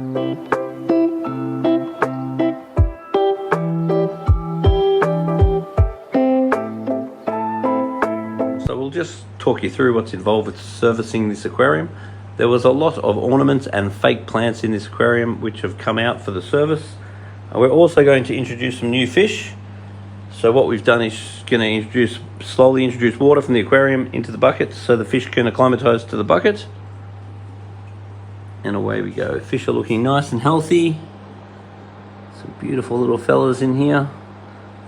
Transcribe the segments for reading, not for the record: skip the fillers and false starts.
So we'll just talk you through what's involved with servicing this aquarium. There was a lot of ornaments and fake plants in this aquarium which have come out for the service. We're also going to introduce some new fish. So what we've done is going to slowly introduce water from the aquarium into the bucket so the fish can acclimatise to the bucket. And away we go. Fish are looking nice and healthy. Some beautiful little fellas in here.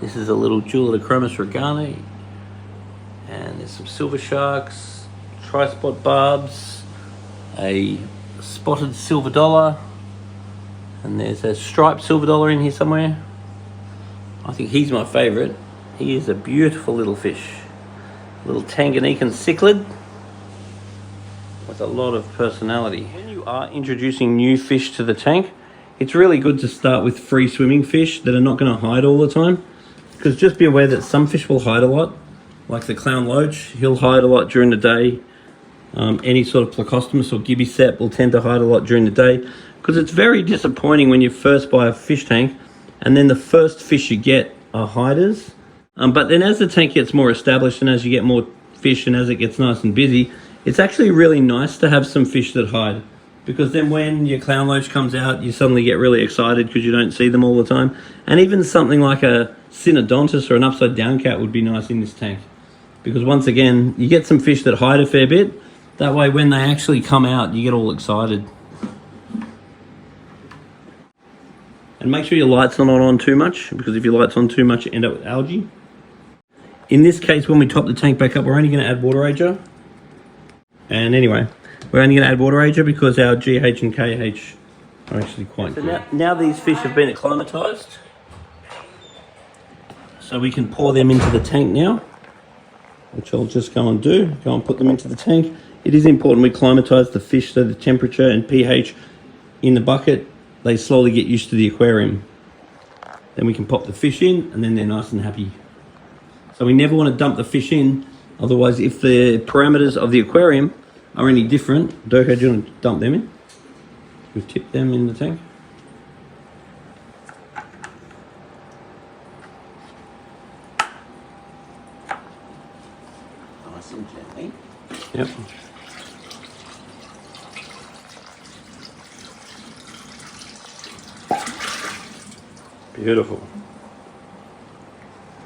This is a little Julidachromis regani. And there's some silver sharks, tri-spot barbs, a spotted silver dollar, and there's a striped silver dollar in here somewhere. I think he's my favourite. He is a beautiful little fish. Little Tanganyikan cichlid with a lot of personality. When you are introducing new fish to the tank, it's really good to start with free swimming fish that are not going to hide all the time. Because just be aware that some fish will hide a lot. Like the clown loach, he'll hide a lot during the day. Any sort of plecostomus or gibbysep will tend to hide a lot during the day, because it's very disappointing when you first buy a fish tank and then the first fish you get are hiders. But then as the tank gets more established and as you get more fish and as it gets nice and busy, it's actually really nice to have some fish that hide, because then when your clown loach comes out, you suddenly get really excited because you don't see them all the time. And even something like a synodontis or an upside down cat would be nice in this tank, because once again, you get some fish that hide a fair bit. That way, when they actually come out, you get all excited. And make sure your lights are not on too much, because if your light's on too much, you end up with algae. In this case, when we top the tank back up, we're only going to add water ager. And anyway, we're only going to add water ager because our GH and KH are actually quite good. So now these fish have been acclimatised. So we can pour them into the tank now, which I'll just go and do. Go and put them into the tank. It is important we acclimatise the fish so the temperature and pH in the bucket, they slowly get used to the aquarium. Then we can pop the fish in and then they're nice and happy. So we never want to dump the fish in, otherwise if the parameters of the aquarium are any different, Durko, do you want to dump them in? We tip them in the tank. Nice and gently. Yep. Beautiful.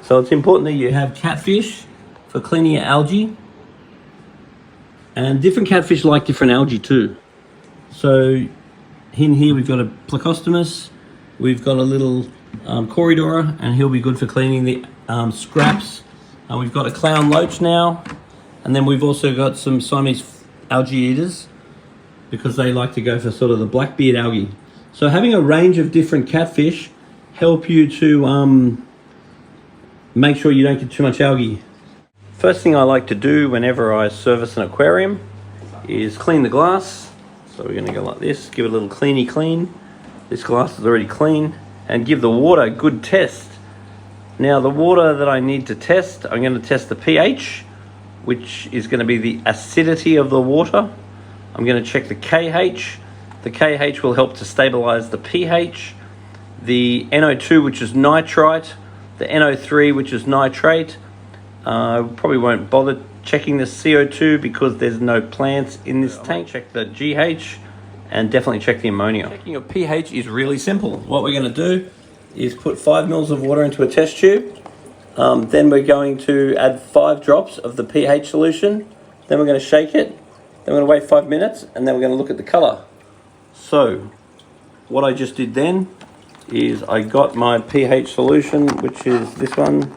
So it's important that you have catfish for cleaning your algae, and different catfish like different algae too. So in here we've got a plecostomus, we've got a little Corydoras, and he'll be good for cleaning the scraps. We've got a clown loach now, and then we've also got some Siamese algae eaters, because they like to go for sort of the blackbeard algae. So having a range of different catfish help you to make sure you don't get too much algae. First thing I like to do whenever I service an aquarium is clean the glass. So we're going to go like this, give it a little cleany clean. This glass is already clean, and give the water a good test. Now the water that I need to test, I'm going to test the pH, which is going to be the acidity of the water. I'm going to check the KH. The KH will help to stabilize the pH. The NO2, which is nitrite, the NO3, which is nitrate. Probably won't bother checking the CO2 because there's no plants in this tank. Check the GH and definitely check the ammonia. Checking your pH is really simple. What we're going to do is put 5 mils of water into a test tube. Then we're going to add 5 drops of the pH solution. Then we're going to shake it. Then we're going to wait 5 minutes, and then we're going to look at the color. So what I just did then is I got my pH solution, which is this one,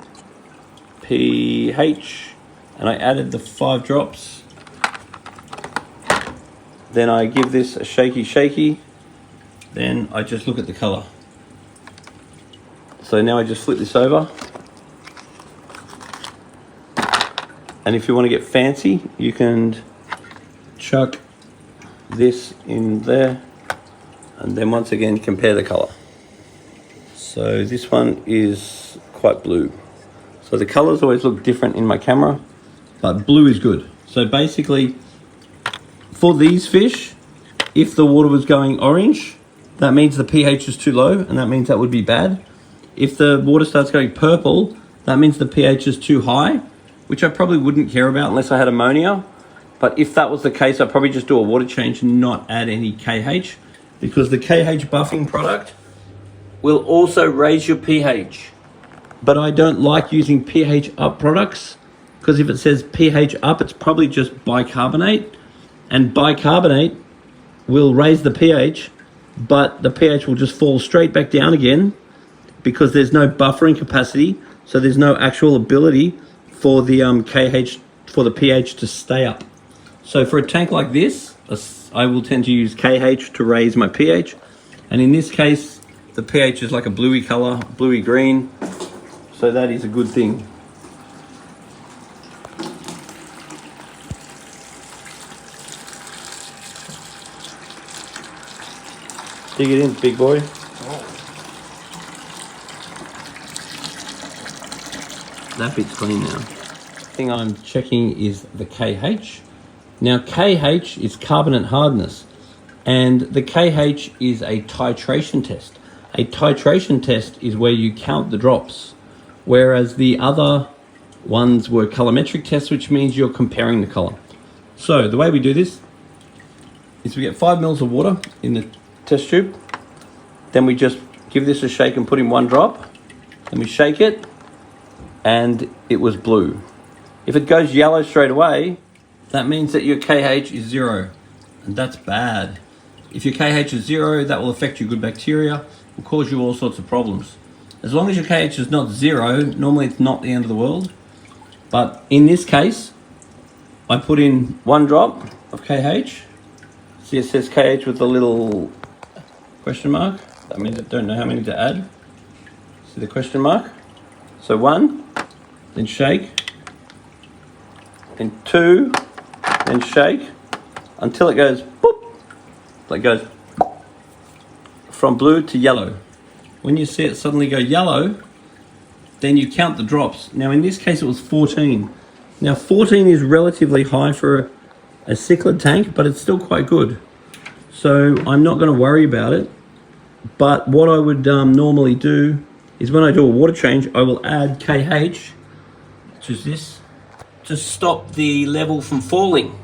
pH, and I added the 5 drops. Then I give this a shaky. Then I just look at the color. So now I just flip this over. And if you want to get fancy, you can chuck this in there, and then once again compare the color. So this one is quite blue. So the colors always look different in my camera, but blue is good. So basically, for these fish, if the water was going orange, that means the pH is too low, and that means that would be bad. If the water starts going purple, that means the pH is too high, which I probably wouldn't care about unless I had ammonia. But if that was the case, I'd probably just do a water change and not add any KH, because the KH buffing product will also raise your pH. But I don't like using pH up products, because if it says pH up, it's probably just bicarbonate, and bicarbonate will raise the pH, but the pH will just fall straight back down again because there's no buffering capacity, so there's no actual ability for the KH, for the pH to stay up. So for a tank like this, I will tend to use KH to raise my pH, and in this case, the pH is like a bluey color, bluey green, so that is a good thing. Dig it in, big boy. That bit's clean now. The thing I'm checking is the KH. Now KH is carbonate hardness, and the KH is a titration test. A titration test is where you count the drops, whereas the other ones were colorimetric tests, which means you're comparing the color. So the way we do this is we get 5 mils of water in the test tube, then we just give this a shake and put in 1 drop, then we shake it, and it was blue. If it goes yellow straight away, that means that your KH is 0, and that's bad. If your KH is 0, that will affect your good bacteria, will cause you all sorts of problems. As long as your KH is not 0, normally it's not the end of the world. But in this case, I put in 1 drop of KH. See, it says KH with the little question mark. That means I don't know how many to add. See the question mark? So 1, then shake, then 2, then shake, until it goes boop. Like goes from blue to yellow. When you see it suddenly go yellow, then you count the drops. Now in this case it was 14. Now 14 is relatively high for a cichlid tank, but it's still quite good. So I'm not going to worry about it. But what I would normally do is when I do a water change, I will add KH, which is this, to stop the level from falling.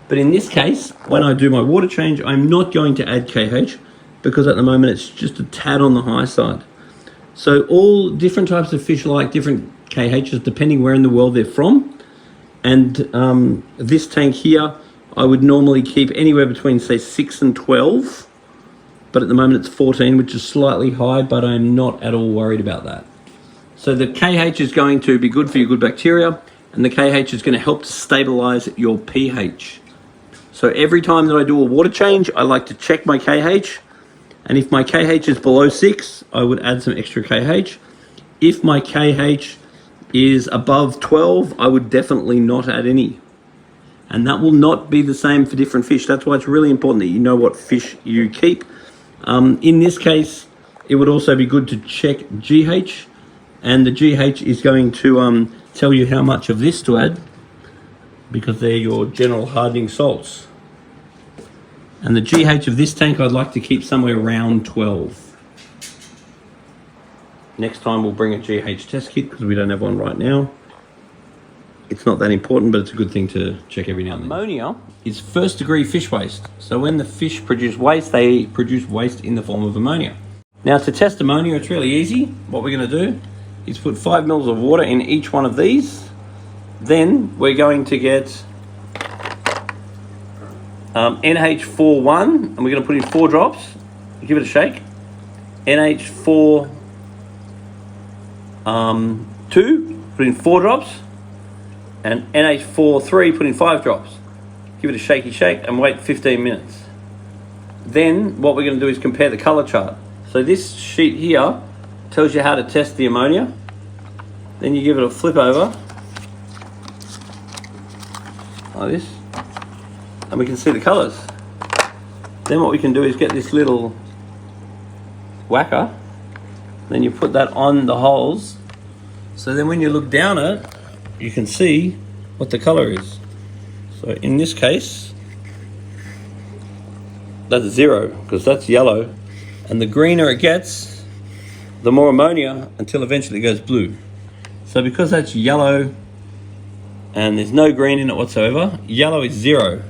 But in this case, when I do my water change, I'm not going to add KH, because at the moment it's just a tad on the high side. So all different types of fish like different KHs depending where in the world they're from. And this tank here, I would normally keep anywhere between say 6 and 12. But at the moment it's 14, which is slightly high, but I'm not at all worried about that. So the KH is going to be good for your good bacteria, and the KH is going to help to stabilize your pH. So every time that I do a water change, I like to check my KH, and if my KH is below 6, I would add some extra KH. If my KH is above 12, I would definitely not add any. And that will not be the same for different fish. That's why it's really important that you know what fish you keep. In this case, it would also be good to check GH, and the GH is going to tell you how much of this to add, because they're your general hardening salts. And the GH of this tank I'd like to keep somewhere around 12. Next time we'll bring a GH test kit, because we don't have one right now. It's not that important, but it's a good thing to check every now and then. Ammonia is first degree fish waste. So when the fish produce waste, they produce waste in the form of ammonia. Now to test ammonia, it's really easy. What we're going to do is put 5 mils of water in each one of these. Then we're going to get NH41, and we're going to put in 4 drops. Give it a shake. NH4 2, put in 4 drops. And NH43, put in 5 drops. Give it a shaky shake and wait 15 minutes. Then what we're going to do is compare the color chart. So this sheet here tells you how to test the ammonia. Then you give it a flip over like this, and we can see the colors. Then what we can do is get this little whacker, then you put that on the holes, so then when you look down it, you can see what the color is. So in this case, that's 0, because that's yellow. And the greener it gets, the more ammonia, until eventually it goes blue. So because that's yellow and there's no green in it whatsoever, yellow is 0.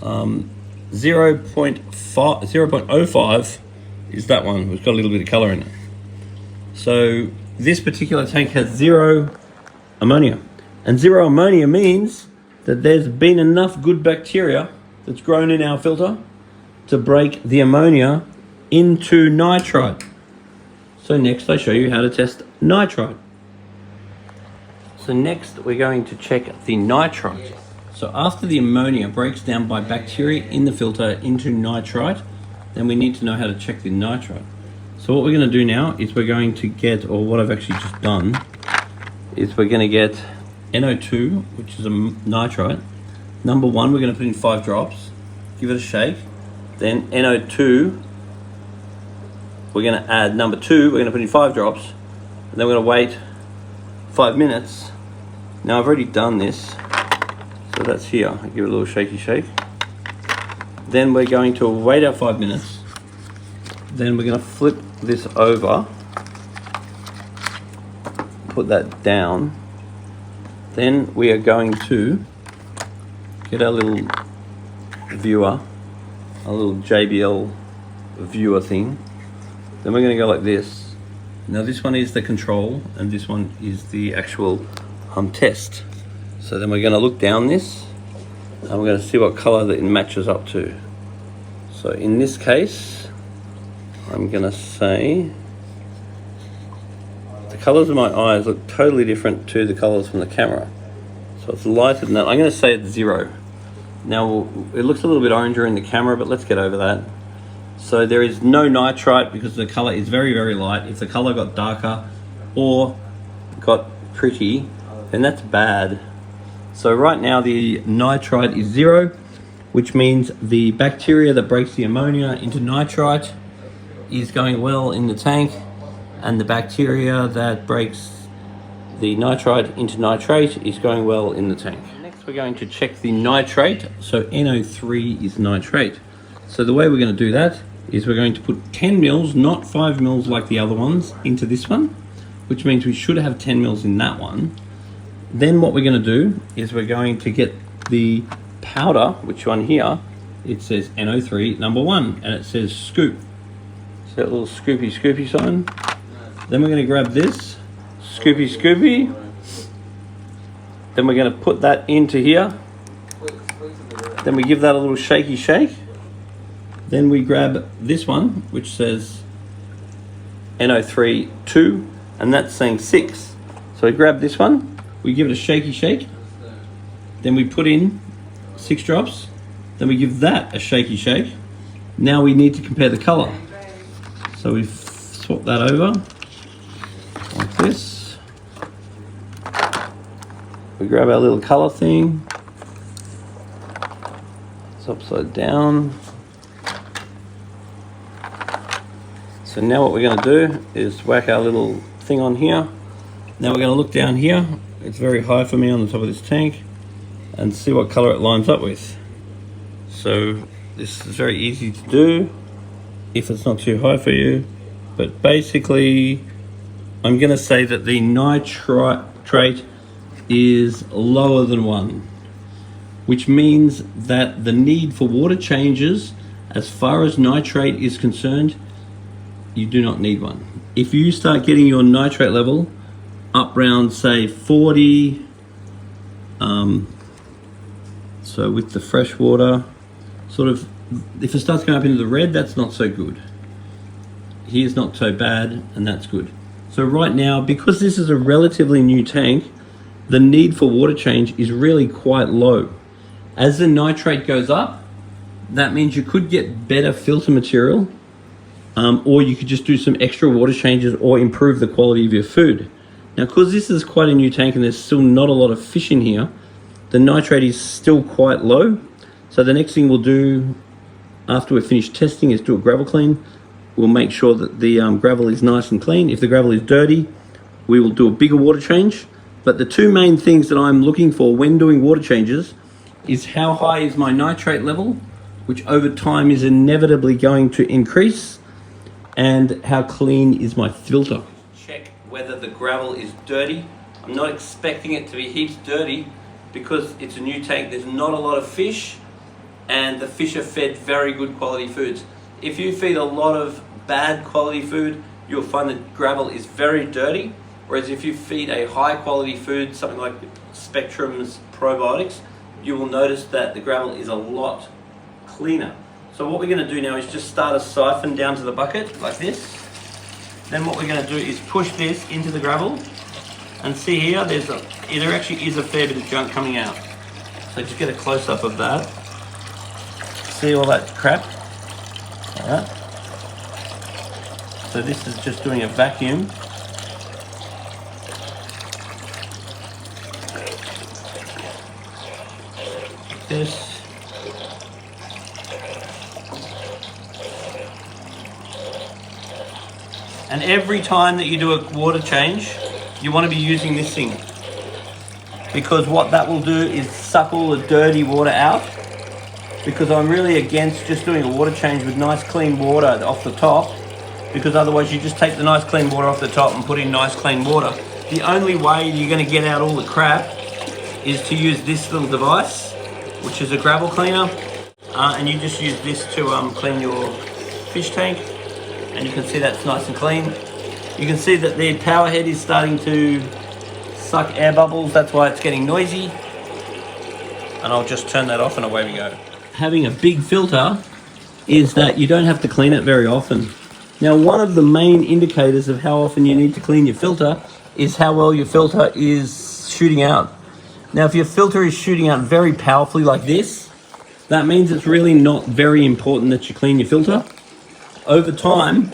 0.05 is that one, which got a little bit of color in it. So this particular tank has 0 ammonia. And 0 ammonia means that there's been enough good bacteria that's grown in our filter to break the ammonia into nitrite. So next I show you how to test nitrite. So next we're going to check the nitrite. So after the ammonia breaks down by bacteria in the filter into nitrite, then we need to know how to check the nitrite. So what we're going to do now is we're going to get, or what I've actually just done, is we're going to get NO2, which is a nitrite. Number 1, we're going to put in 5 drops, give it a shake. Then NO2, we're going to add number 2, we're going to put in 5 drops, and then we're going to wait 5 minutes. Now I've already done this, so that's here. I give it a little shaky shake. Then we're going to wait our 5 minutes. Then we're going to flip this over, put that down. Then we are going to get our little viewer, a little JBL viewer thing. Then we're going to go like this. Now this one is the control and this one is the actual test. So then we're going to look down this and we're going to see what color that it matches up to. So in this case, I'm going to say the colors of my eyes look totally different to the colors from the camera. So it's lighter than that. I'm going to say it's 0. Now it looks a little bit oranger in the camera, but let's get over that. So there is no nitrite because the color is very, very light. If the color got darker or got pretty, then that's bad. So right now the nitrite is 0, which means the bacteria that breaks the ammonia into nitrite is going well in the tank, and the bacteria that breaks the nitrite into nitrate is going well in the tank. Next we're going to check the nitrate. So NO3 is nitrate. So the way we're going to do that is we're going to put 10 mils, not 5 mils like the other ones, into this one, which means we should have 10 mils in that one. Then what we're going to do is we're going to get the powder, which one here, it says NO3 number 1 and it says scoop. So that little scoopy sign. Then we're going to grab this scoopy. Then we're going to put that into here. Then we give that a little shaky shake. Then we grab this one, which says NO3 2, and that's saying 6. So we grab this one, we give it a shaky shake. Then we put in 6 drops. Then we give that a shaky shake. Now we need to compare the color. So we swap that over like this. We grab our little color thing. It's upside down. So now what we're going to do is whack our little thing on here. Now we're going to look down here. It's very high for me on the top of this tank, and see what color it lines up with. So this is very easy to do if it's not too high for you. But basically, I'm going to say that the nitrate is lower than 1, which means that the need for water changes as far as nitrate is concerned, you do not need one. If you start getting your nitrate level up around say 40, so with the fresh water, sort of, if it starts going up into the red, that's not so good. Here's not so bad, and that's good. So right now, because this is a relatively new tank, the need for water change is really quite low. As the nitrate goes up, that means you could get better filter material, or you could just do some extra water changes or improve the quality of your food. Now, because this is quite a new tank and there's still not a lot of fish in here, the nitrate is still quite low. So the next thing we'll do after we're finished testing is do a gravel clean. We'll make sure that the gravel is nice and clean. If the gravel is dirty, we will do a bigger water change. But the two main things that I'm looking for when doing water changes is how high is my nitrate level, which over time is inevitably going to increase, and how clean is my filter. Check whether the gravel is dirty. I'm not expecting it to be heaps dirty because it's a new tank. There's not a lot of fish, and the fish are fed very good quality foods. If you feed a lot of bad quality food, you'll find that gravel is very dirty. Whereas if you feed a high quality food, something like Spectrum's probiotics, you will notice that the gravel is a lot cleaner. So what we're going to do now is just start a siphon down to the bucket like this. Then what we're going to do is push this into the gravel, and see here, there actually is a fair bit of junk coming out. So just get a close up of that. See all that crap? Like that. So this is just doing a vacuum. Like this. And every time that you do a water change, you want to be using this thing, because what that will do is suck all the dirty water out, because I'm really against just doing a water change with nice clean water off the top, because otherwise you just take the nice clean water off the top and put in nice clean water. The only way you're going to get out all the crap is to use this little device, which is a gravel cleaner, and you just use this to clean your fish tank. And you can see that's nice and clean. You can see that the power head is starting to suck air bubbles. That's why it's getting noisy. And I'll just turn that off and away we go. Having a big filter is that you don't have to clean it very often. Now, one of the main indicators of how often you need to clean your filter is how well your filter is shooting out. Now, if your filter is shooting out very powerfully like this, that means it's really not very important that you clean your filter. Over time,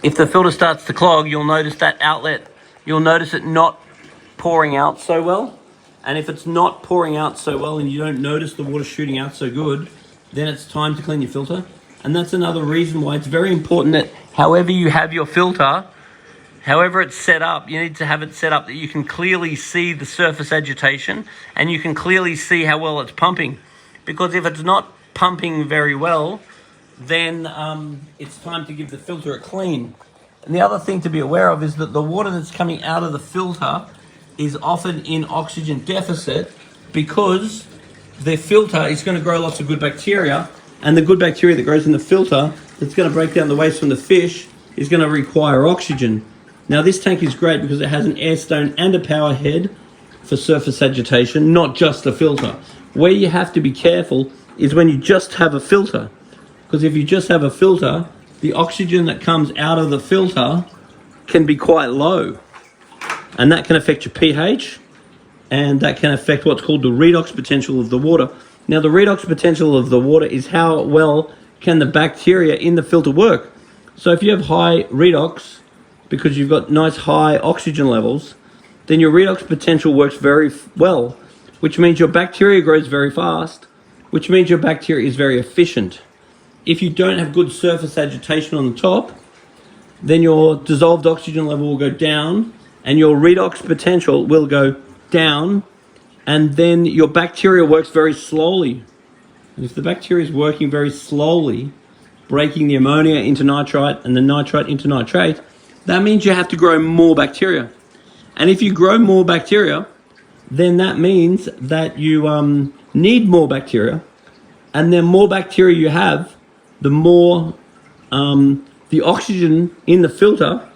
if the filter starts to clog, you'll notice that outlet, you'll notice it not pouring out so well. And if it's not pouring out so well and you don't notice the water shooting out so good, then it's time to clean your filter. And that's another reason why it's very important that however you have your filter, however it's set up, you need to have it set up that you can clearly see the surface agitation and you can clearly see how well it's pumping. Because if it's not pumping very well, then it's time to give the filter a clean. And the other thing to be aware of is that the water that's coming out of the filter is often in oxygen deficit, because the filter is going to grow lots of good bacteria, and the good bacteria that grows in the filter that's going to break down the waste from the fish is going to require oxygen. Now, this tank is great because it has an air stone and a power head for surface agitation, not just a filter. Where you have to be careful is when you just have a filter. Because if you just have a filter, the oxygen that comes out of the filter can be quite low. And that can affect your pH, and that can affect what's called the redox potential of the water. Now, the redox potential of the water is how well can the bacteria in the filter work. So if you have high redox, because you've got nice high oxygen levels, then your redox potential works very well, which means your bacteria grows very fast, which means your bacteria is very efficient. If you don't have good surface agitation on the top, then your dissolved oxygen level will go down and your redox potential will go down, and then your bacteria works very slowly. And if the bacteria is working very slowly, breaking the ammonia into nitrite and the nitrite into nitrate, that means you have to grow more bacteria. And if you grow more bacteria, then that means that you need more bacteria, and the more bacteria you have, the more the oxygen in the filter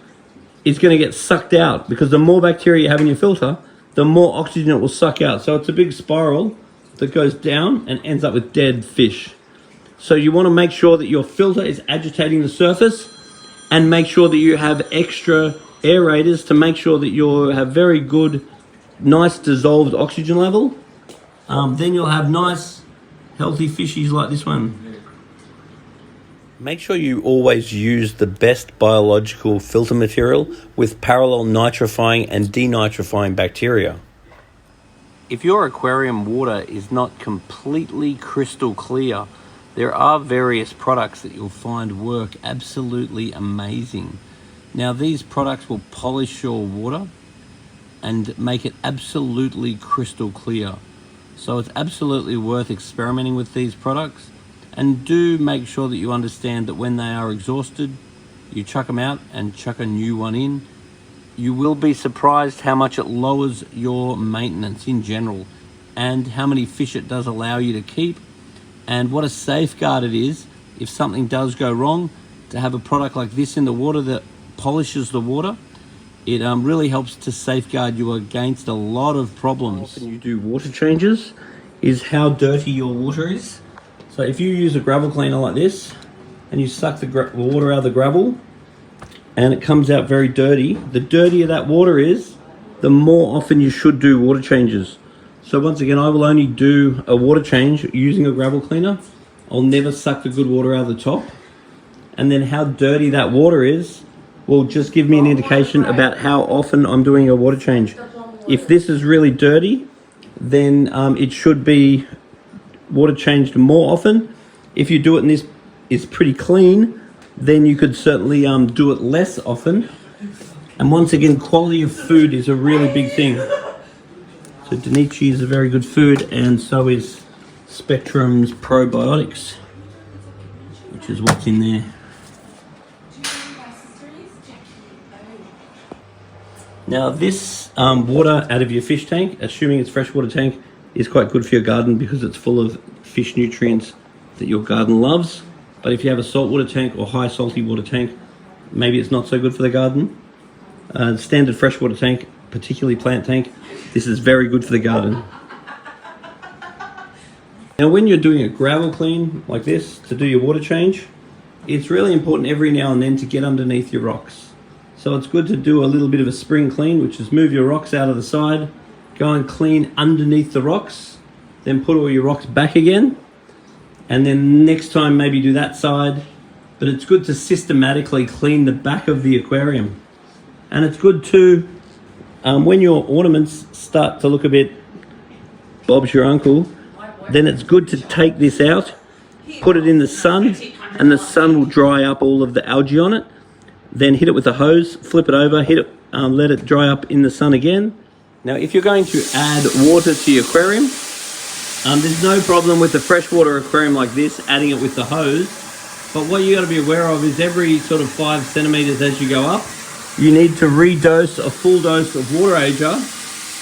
is going to get sucked out, because the more bacteria you have in your filter, the more oxygen it will suck out. So it's a big spiral that goes down and ends up with dead fish. So you want to make sure that your filter is agitating the surface, and make sure that you have extra aerators to make sure that you have very good, nice dissolved oxygen level. Then you'll have nice, healthy fishies like this one. Make sure you always use the best biological filter material with parallel nitrifying and denitrifying bacteria. If your aquarium water is not completely crystal clear, there are various products that you'll find work absolutely amazing. Now, these products will polish your water and make it absolutely crystal clear. So it's absolutely worth experimenting with these products. And do make sure that you understand that when they are exhausted, you chuck them out and chuck a new one in. You will be surprised how much it lowers your maintenance in general and how many fish it does allow you to keep, and what a safeguard it is if something does go wrong to have a product like this in the water that polishes the water. It really helps to safeguard you against a lot of problems. How often you do water changes is how dirty your water is. So if you use a gravel cleaner like this and you suck the water out of the gravel and it comes out very dirty, the dirtier that water is, the more often you should do water changes. So once again, I will only do a water change using a gravel cleaner. I'll never suck the good water out of the top. And then how dirty that water is will just give me an indication about how often I'm doing a water change. If this is really dirty, then it should be water changed more often. If you do it and this is pretty clean, then you could certainly do it less often. And once again, quality of food is a really big thing. So Denichi is a very good food, and so is Spectrum's probiotics, which is what's in there. Now this water out of your fish tank, assuming it's freshwater tank, is quite good for your garden because it's full of fish nutrients that your garden loves. But if you have a saltwater tank or high salty water tank, maybe it's not so good for the garden. Standard freshwater tank, particularly plant tank, this is very good for the garden. Now when you're doing a gravel clean like this to do your water change, it's really important every now and then to get underneath your rocks. So it's good to do a little bit of a spring clean, which is move your rocks out of the side, go and clean underneath the rocks, then put all your rocks back again, and then next time maybe do that side. But it's good to systematically clean the back of the aquarium. And it's good to, when your ornaments start to look a bit Bob's your uncle, then it's good to take this out, put it in the sun, and the sun will dry up all of the algae on it. Then hit it with a hose, flip it over, hit it, let it dry up in the sun again. Now, if you're going to add water to your aquarium, there's no problem with the freshwater aquarium like this, adding it with the hose. But what you got to be aware of is every sort of 5 centimeters as you go up, you need to redose a full dose of water ager.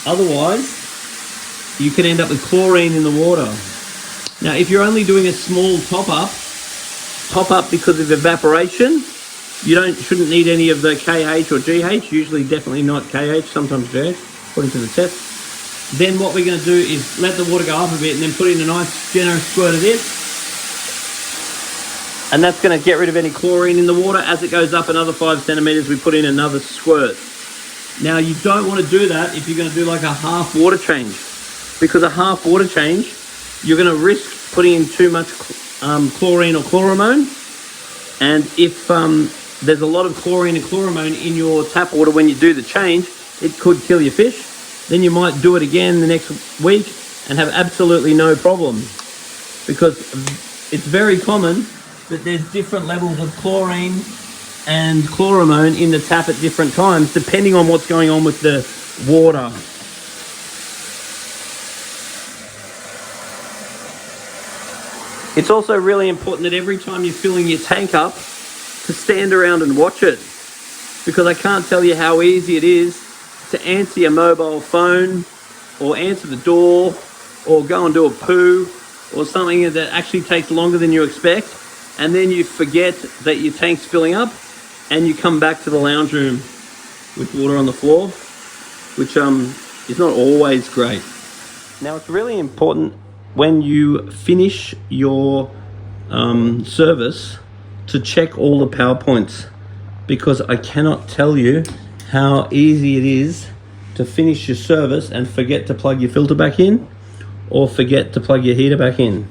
Otherwise, you can end up with chlorine in the water. Now, if you're only doing a small top up because of evaporation, you shouldn't need any of the KH or GH, usually definitely not KH, sometimes GH, according to the test. Then what we're going to do is let the water go up a bit and then put in a nice generous squirt of this. And that's going to get rid of any chlorine in the water. As it goes up another 5 centimeters, we put in another squirt. Now you don't want to do that if you're going to do like a half water change, because a half water change, you're going to risk putting in too much chlorine or chloramone. And if there's a lot of chlorine and chloramone in your tap water when you do the change, it could kill your fish. Then you might do it again the next week and have absolutely no problem, because it's very common that there's different levels of chlorine and chloramone in the tap at different times, depending on what's going on with the water. It's also really important that every time you're filling your tank up, to stand around and watch it, because I can't tell you how easy it is to answer your mobile phone or answer the door or go and do a poo or something that actually takes longer than you expect, and then you forget that your tank's filling up and you come back to the lounge room with water on the floor, which is not always great. Now it's really important when you finish your service to check all the power points, because I cannot tell you how easy it is to finish your service and forget to plug your filter back in or forget to plug your heater back in.